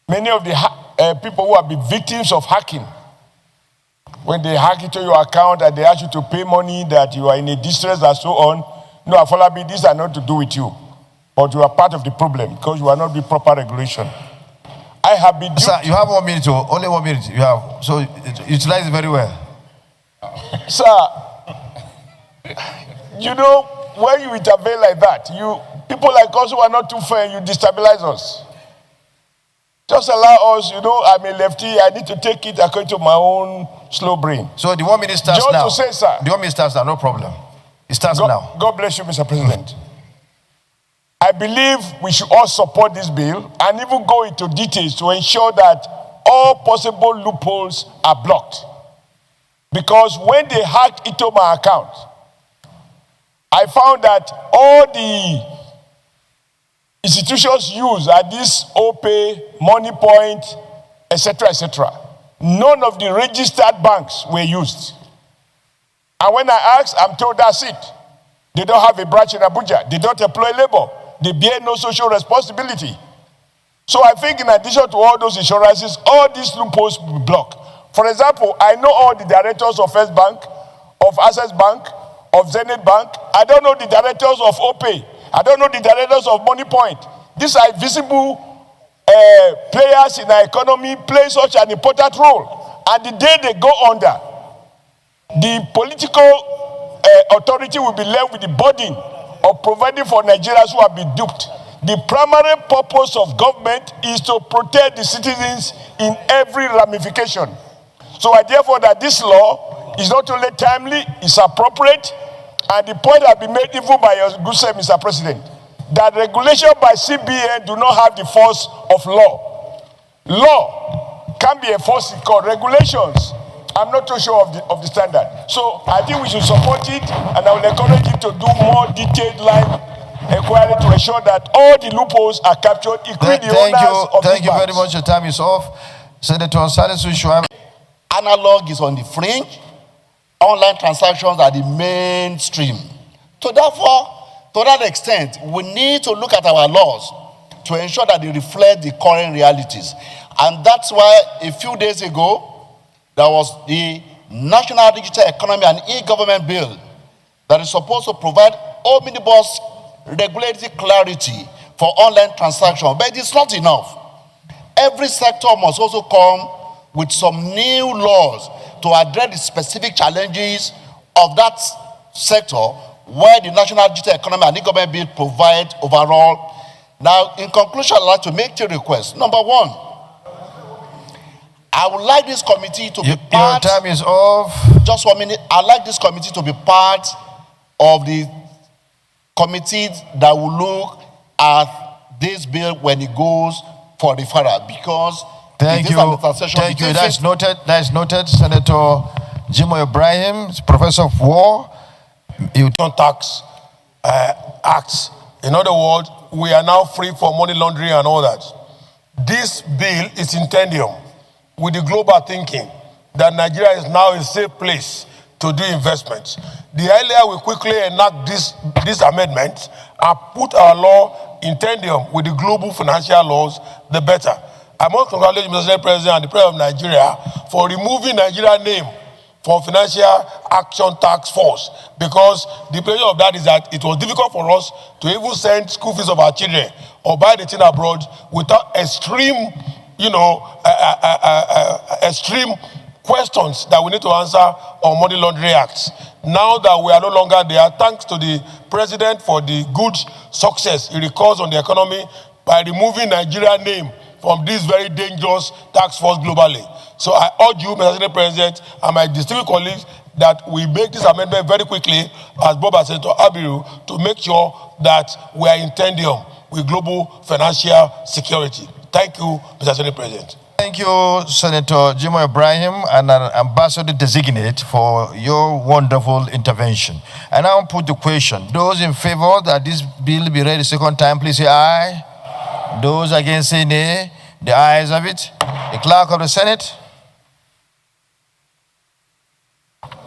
Many of the people who have been victims of hacking, when they hack into your account and they ask you to pay money that you are in a distress and so on, no, Afolabi, these are not to do with you. But you are part of the problem because you are not doing proper regulation. I have been... Sir, you have 1 minute, only 1 minute you have. So utilize it very well. Sir, you know, when you intervene like that, people like us who are not too fair, you destabilize us. Just allow us, you know, I'm a lefty, I need to take it according to my own slow brain. So the 1 minute starts just now. Just to say, sir. The 1 minute starts now, no problem. It starts now. God bless you, Mr. President. I believe we should all support this bill and even go into details to ensure that all possible loopholes are blocked. Because when they hacked into my account, I found that all the institutions used are this Opay, Moniepoint, etc., etc. None of the registered banks were used. And when I asked, I'm told that's it. They don't have a branch in Abuja. They don't employ labor. They bear no social responsibility. So I think in addition to all those insurances, all these loopholes will be blocked. For example, I know all the directors of First Bank, of Access Bank, of Zenith Bank. I don't know the directors of Opay. I don't know the directors of Moniepoint. These are visible players in our economy, play such an important role. And the day they go under, the political authority will be left with the burden of providing for Nigerians who have been duped. The primary purpose of government is to protect the citizens in every ramification. So I therefore that this law is not only timely, it's appropriate, and the point has been made even by your good self, Mr. President, that regulation by CBN do not have the force of law. Law can be enforced in court. Regulations, I'm not too sure of the standard. So I think we should support it, and I will encourage you to do more detailed line inquiry to ensure that all the loopholes are captured, including the owners of Thank you very much. Your time is off. Senator Salisu Shuam. Analog is on the fringe. Online transactions are the mainstream. So therefore, to that extent, we need to look at our laws to ensure that they reflect the current realities. And that's why a few days ago, there was the National Digital Economy and E-Government Bill that is supposed to provide omnibus regulatory clarity for online transactions. But it's not enough. Every sector must also come with some new laws to address the specific challenges of that sector where the National Digital Economy and E-Government Bill provide overall. Now, in conclusion, I'd like to make two requests. Number one, I would like this committee to be part... Your time is off. Just 1 minute. I'd like this committee to be part of the committee that will look at this bill when it goes for referral, because... Thank you. That's noted. That's noted. Senator Jimoh Ibrahim, Professor of War. Tax acts. In other words, we are now free for money laundering and all that. This bill is in tandem with the global thinking that Nigeria is now a safe place to do investments. The earlier we quickly enact this amendment and put our law in tandem with the global financial laws, the better. I must congratulate Mr. President and the President of Nigeria for removing Nigeria's name from Financial Action Task Force, because the pleasure of that is that it was difficult for us to even send school fees of our children or buy the thing abroad without extreme, extreme questions that we need to answer on money laundering acts. Now that we are no longer there, thanks to the President for the good success he records on the economy by removing Nigeria's name from this very dangerous task force globally. So I urge you, Mr. President, and my distinguished colleagues, that we make this amendment very quickly, as Bob and Senator Abiru, to make sure that we are in tandem with global financial security. Thank you, Mr. President. Thank you, Senator Jimoh Ibrahim, and an ambassador designate for your wonderful intervention. And now put the question. Those in favor that this bill be read a second time, please say aye. Those against say nay. The ayes have it. The Clerk of the Senate.